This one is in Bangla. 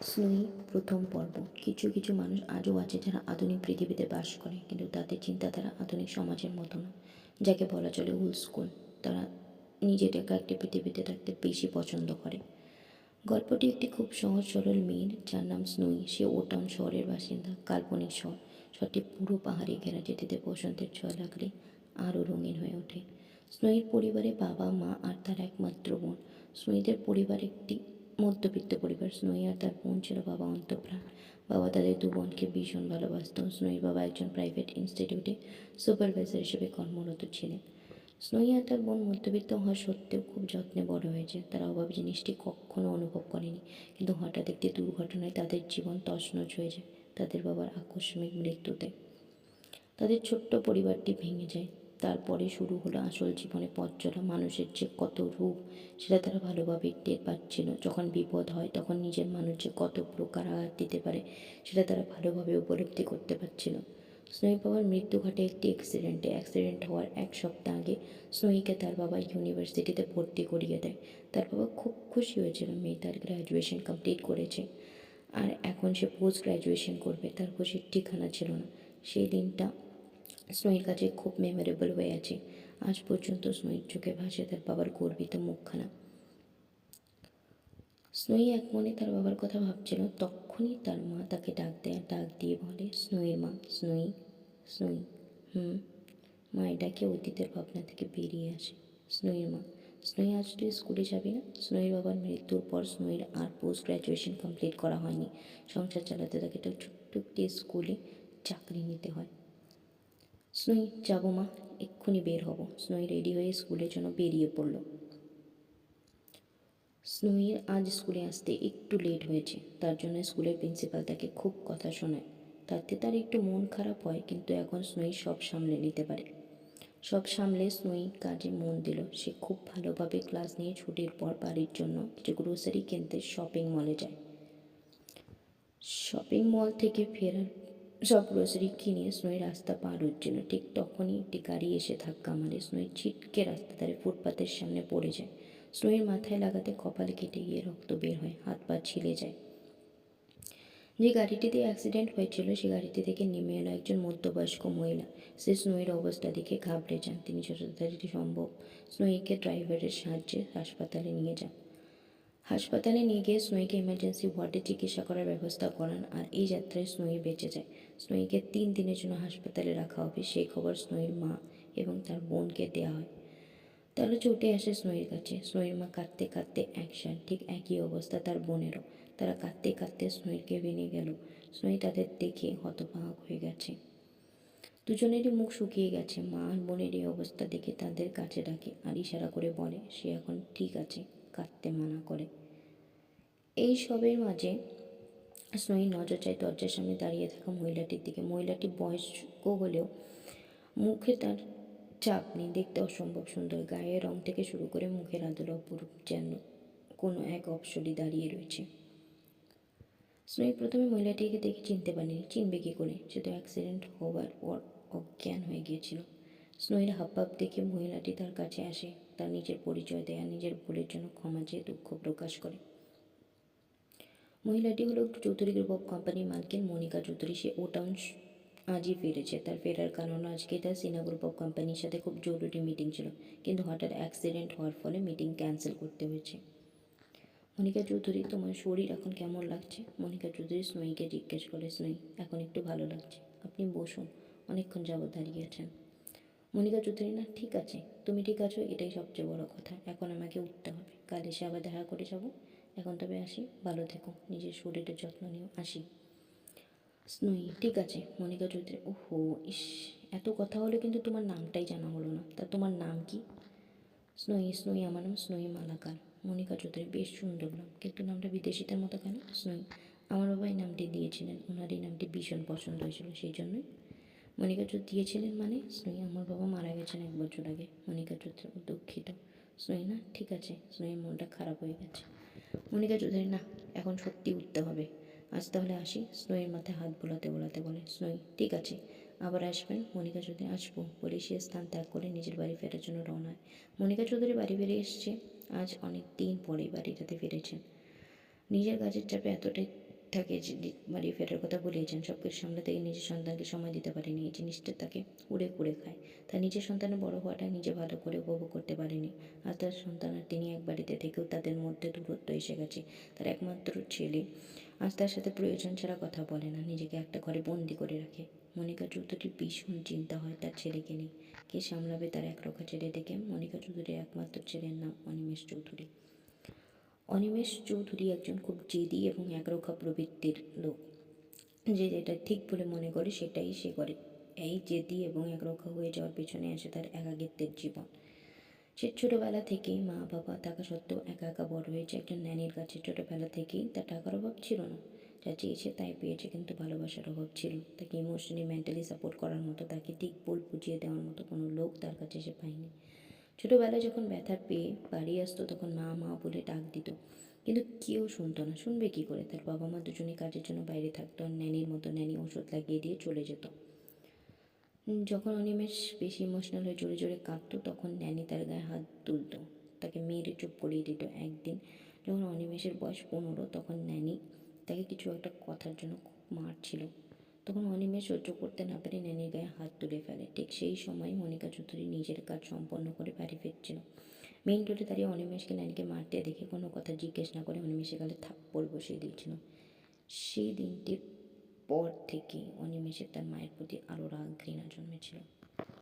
স্নোই প্রথম পর্ব। কিছু কিছু মানুষ আজও আছে যারা আধুনিক পৃথিবীতে বাস করে, কিন্তু তাদের চিন্তাধারা আধুনিক সমাজের মতো না, যাকে বলা চলে ওল্ড স্কুল। তারা নিজেদেরকে একটি পৃথিবীতে থাকতে বেশি পছন্দ করে। গল্পটি একটি খুব সহজ সরল মেয়ের, যার নাম স্নোই। সে ওটাউন শহরের বাসিন্দা, কাল্পনিক শহর। শহরটি পুরো পাহাড়ে ঘেরা, যেটিতে বসন্তের ছোঁয়া লাগলে আরও রঙিন হয়ে ওঠে। স্নোইয়ের পরিবারে বাবা, মা আর তার একমাত্র বোন। স্নোইদের পরিবার একটি মধ্যবিত্ত পরিবার। স্নোই আর তার বোন ছিল বাবা অন্তঃপ্রাণ। বাবা তাদের দু বোনকে ভীষণ ভালোবাসত। স্নোইর বাবা একজন প্রাইভেট ইনস্টিটিউটে সুপারভাইজার হিসেবে কর্মরত ছিলেন। স্নোই আর তার বোন মধ্যবিত্ত হওয়া সত্ত্বেও খুব যত্নে বড় হয়েছে। তারা অভাব জিনিসটি কখনো অনুভব করেনি, কিন্তু হঠাৎ একটি দুর্ঘটনায় তাদের জীবন তছনছ হয়ে যায়, তাদের বাবার আকস্মিক মৃত্যুতে। তাদের ছোট্ট পরিবারটি ভেঙে যায়। তারপরে শুরু হলো আসল জীবনে পথ চলা। মানুষের যে কত রূপ, সেটা তারা ভালোভাবে টের পাচ্ছিল। যখন বিপদ হয়, তখন নিজের মানুষ যে কত প্রকার আঘাত দিতে পারে, সেটা তারা ভালোভাবে উপলব্ধি করতে পারছিল। স্নোই বাবার মৃত্যু ঘটে একটি অ্যাক্সিডেন্টে। অ্যাক্সিডেন্ট হওয়ার এক সপ্তাহ আগে স্নোইকে তার বাবা ইউনিভার্সিটিতে ভর্তি করিয়ে দেয়। তার বাবা খুব খুশি হয়েছিল, মেয়ে তার গ্র্যাজুয়েশন কমপ্লিট করেছে আর এখন সে পোস্ট গ্র্যাজুয়েশন করবে। তার খুশির ঠিকানা ছিল না। সেই দিনটা স্নোইয়ের কাছে খুব মেমোরেবল হয়ে আছে। আজ পর্যন্ত স্নোইয়ের চোখে ভাসে তার বাবার গর্বিত মুখখানা। স্নোই এক মনে তার বাবার কথা ভাবছিল, তখনই তার মা তাকে ডাক দেয়। ডাক দিয়ে বলে, স্নোইয়ের মা। স্নোই, স্নোই। হুম। মায়ের ডাকে অতীতের ভাবনা থেকে বেরিয়ে আসে। স্নোইয়ের মা। স্নোই, আজ তুই স্কুলে যাবি না? স্নোইয়ের বাবার মৃত্যুর পর স্নোইয়ের আর পোস্ট গ্র্যাজুয়েশন কমপ্লিট করা হয়নি। সংসার চালাতে তাকে একটা ছোট্ট একটি স্কুলে চাকরি নিতে হয়। স্নোই, যাবো মা, এক্ষুনি বের হব। স্নোই রেডি হয়ে স্কুলের জন্য বেরিয়ে পড়ল। স্নোইয়ের আজ স্কুলে আসতে একটু লেট হয়েছে, তার জন্য স্কুলের প্রিন্সিপাল তাকে খুব কথা শোনায়। তাতে তার একটু মন খারাপ হয়, কিন্তু এখন স্নোই সব সামলে নিতে পারে। সব সামলে স্নোই কাজে মন দিল। সে খুব ভালোভাবে ক্লাস নিয়ে ছুটির পর বাড়ির জন্য কিছু গ্রোসারি কিনতে শপিং মলে যায়। শপিং মল থেকে ফেরার সব গ্রোসারি কিনে স্নোই রাস্তা পার হচ্ছিল, ঠিক তখনই একটি গাড়ি এসে ধাক্কা মারে। স্নোই ছিটকে রাস্তা ধারে ফুটপাতের সামনে পড়ে যায়। স্নোইয়ের মাথায় লাগাতে কপাল কেটে গিয়ে রক্ত বের হয়, হাত পা ছিলে যায়। যে গাড়িটিতে অ্যাক্সিডেন্ট হয়েছিল, সে গাড়িটি থেকে নেমে এলো একজন মধ্যবয়স্ক মহিলা। সে স্নোইয়ের অবস্থা দেখে ঘাবড়ে যান। তিনি যত তাড়াতাড়ি সম্ভব স্নোইকে ড্রাইভারের সাহায্যে হাসপাতালে নিয়ে যান। হাসপাতালে নিয়ে গিয়ে স্নোইকে ইমার্জেন্সি ওয়ার্ডে চিকিৎসা করার ব্যবস্থা করান, আর এই যাত্রায় স্নোই বেঁচে যায়। স্নোইকে 3 দিনের জন্য হাসপাতালে রাখা হবে, সেই খবর স্নোইয়ের মা এবং তার বোনকে দেওয়া হয়। তাহলে ছুটে আসে স্নোইয়ের কাছে। স্নোইয়ের মা কাঁদতে কাঁদতে অ্যাকশন। ঠিক একই অবস্থা তার বোনেরও। তারা কাঁদতে কাঁদতে স্নোইয়ের কেবিনে গেল। স্নোই তাদের দেখে হতবাক হয়ে গেছে। দুজনেরই মুখ শুকিয়ে গেছে। মা আর বোনের এই অবস্থা দেখে তাদের কাছে ডাকে আর ইশারা করে বলে সে এখন ঠিক আছে, কাঁদতে মানা করে। এই সবের মাঝে স্নোই নজর যায় দরজার সামনে দাঁড়িয়ে থাকা মহিলাটির দিকে। মহিলাটি বয়স্ক হলেও মুখে তার চাপ নেই, দেখতে অসম্ভব সুন্দর। গায়ের রং থেকে শুরু করে মুখের আদল অপরূপ, যেন কোনো এক অপসরী দাঁড়িয়ে রয়েছে। স্নোই প্রথমে মহিলাটিকে দেখে চিনতে পারেনি। চিনবে কী করে? সে তো অ্যাক্সিডেন্ট হওয়ার পর অজ্ঞান হয়ে গিয়েছিল। স্নোইয়ের হাবভাব দেখে মহিলাটি তার কাছে আসে, তার নিজের পরিচয় দেয় আর নিজের ভুলের জন্য ক্ষমা চেয়ে দুঃখ প্রকাশ করে। মহিলাটি হলো চৌধুরী গ্রুপ অফ কোম্পানির মালকিন মনিকা চৌধুরী। সে ওটাউন আজই ফিরেছে। তার ফেরার কারণ আজকে তার সিনা গ্রুপ অফ কোম্পানির সাথে খুব জরুরি মিটিং ছিল, কিন্তু হঠাৎ অ্যাক্সিডেন্ট হওয়ার ফলে মিটিং ক্যান্সেল করতে হয়েছে। মনিকা চৌধুরী, তোমার শরীর এখন কেমন লাগছে? মনিকা চৌধুরী স্নোইকে জিজ্ঞেস করে। স্নোই, এখন একটু ভালো লাগছে। আপনি বসুন, অনেকক্ষণ যাবৎ দাঁড়িয়ে আছেন। মনিকা চৌধুরী, না ঠিক আছে, তুমি ঠিক আছো, এটাই সবচেয়ে বড় কথা। এখন আমাকে উঠতে হবে, কাল এসে আবার দেখা করে যাব। এখন তবে আসি, ভালো থেকো, নিজের শরীরের যত্ন নিও, আসি। স্নোই, ঠিক আছে। মনিকা চৌধুরী, ওহো, ইস, এত কথা হলো কিন্তু তোমার নামটাই জানা হলো না। তা তোমার নাম কি? স্নোই, স্নোই, আমার নাম স্নোই মালাকার। মনিকা চৌধুরী, বেশ সুন্দর নাম, কিন্তু নামটা বিদেশিদের মতো কেন? স্নোই, আমার বাবা এই নামটি দিয়েছিলেন, ওনার এই নামটি ভীষণ পছন্দ হয়েছিল, সেই জন্যই। মনিকা চৌধুরী, দিয়েছিলেন মানে? স্নোই, আমার বাবা মারা গেছেন 1 বছর আগে। মনিকা চৌধুরী, দুঃখিত। স্নোই, না ঠিক আছে। স্নোইয়ের মনটা খারাপ হয়ে গেছে। মনিকা চৌধুরী, না, এখন সত্যি উঠতে হবে। আজ তাহলে আসি। স্নোইয়ের মাথায় হাত বোলাতে বোলাতে বলে। স্নোই, ঠিক আছে, আবার আসবেন। মনিকা চৌধুরী, আসবো বলে সে স্থান ত্যাগ করে নিজের বাড়ি ফেরার জন্য রওনা হয়। মনিকা চৌধুরী বাড়ি ফিরে এসছে। আজ অনেক দিন পরে বাড়িটাতে ফিরেছেন। নিজের কাজের চাপে এতটাই তাকে যে বাড়ি ফেরার কথা বলেছেন, সব কিছু সামলাতে গিয়ে নিজের সন্তানকে সময় দিতে পারেনি। এই জিনিসটা তাকে কুরে কুরে খায়। তার নিজের সন্তানের বড় হওয়াটা নিজে ভালো করে উপভোগ করতে পারেনি। আর তার সন্তান আর তিনি এক বাড়িতে থেকেও তাদের মধ্যে দূরত্ব এসে গেছে। তার একমাত্র ছেলে আজ তার সাথে প্রয়োজন ছাড়া কথা বলে না, নিজেকে একটা ঘরে বন্দি করে রাখে। মনিকা চৌধুরীর ভীষণ চিন্তা হয় তার ছেলেকে নিয়ে। কে সামলাবে তার একরক্ষা ছেলে থেকে? মনিকা চৌধুরীর একমাত্র ছেলের নাম অনিমেষ চৌধুরী। অনিমেষ চৌধুরী একজন খুব জেদি এবং একরক্ষা প্রবৃত্তির লোক। যে যেটা ঠিক বলে মনে করে সেটাই সে করে। এই জেদি এবং একরক্ষা হয়ে যাওয়ার পেছনে আসে তার একাকিত্বের জীবন। সে ছোটোবেলা থেকেই মা বাবা থাকা সত্ত্বেও একা একা বড় হয়েছে একজন ন্যানির কাছে। ছোটোবেলা থেকেই তার টাকার অভাব ছিল না, যা চেয়েছে তাই পেয়েছে, কিন্তু ভালোবাসার অভাব ছিল। তাকে ইমোশনালি মেন্টালি সাপোর্ট করার মতো, তাকে ঠিক ভুল বুঝিয়ে দেওয়ার মতো কোনো লোক তার কাছে সে পায়নি। ছোটোবেলায় যখন ব্যথা পেয়ে বাড়ি আসতো তখন মা মা বলে ডাক দিত, কিন্তু কেউ শুনতো না। শুনবে কী করে? তার বাবা মা দুজনেই কাজের জন্য বাইরে থাকতো, আর ন্যানির মতো ন্যানি ওষুধ লাগিয়ে দিয়ে চলে যেত। যখন অনিমেষ বেশি ইমোশনাল হয়ে জোরে জোরে কাঁদতো তখন ন্যানি তার গায়ে হাত তুলতো, তাকে মেরে চুপ করিয়ে দিত। একদিন যখন অনিমেষের বয়স 15, তখন ন্যানি তাকে কিছু একটা কথার জন্য খুব মারছিল। তখন অনিমেষ সহ্য করতে না পেরে ন্যানির গায়ে হাত তুলে ফেলে। ঠিক সেই সময় মনিকা চৌধুরী নিজের কাজ সম্পন্ন করে বাড়ি ফিরছিল। মেইন রোডে দাঁড়িয়ে অনিমেষকে ন্যানিকে মারতে দেখে কোনো কথা জিজ্ঞেস না করে অনিমেষের গালে থাপ্পড় বসিয়ে দিয়েছিল। সেই দিনটির পর থেকে অনিমেষের তার মায়ের প্রতি আরও রাগ ঘৃণা জন্মেছিল।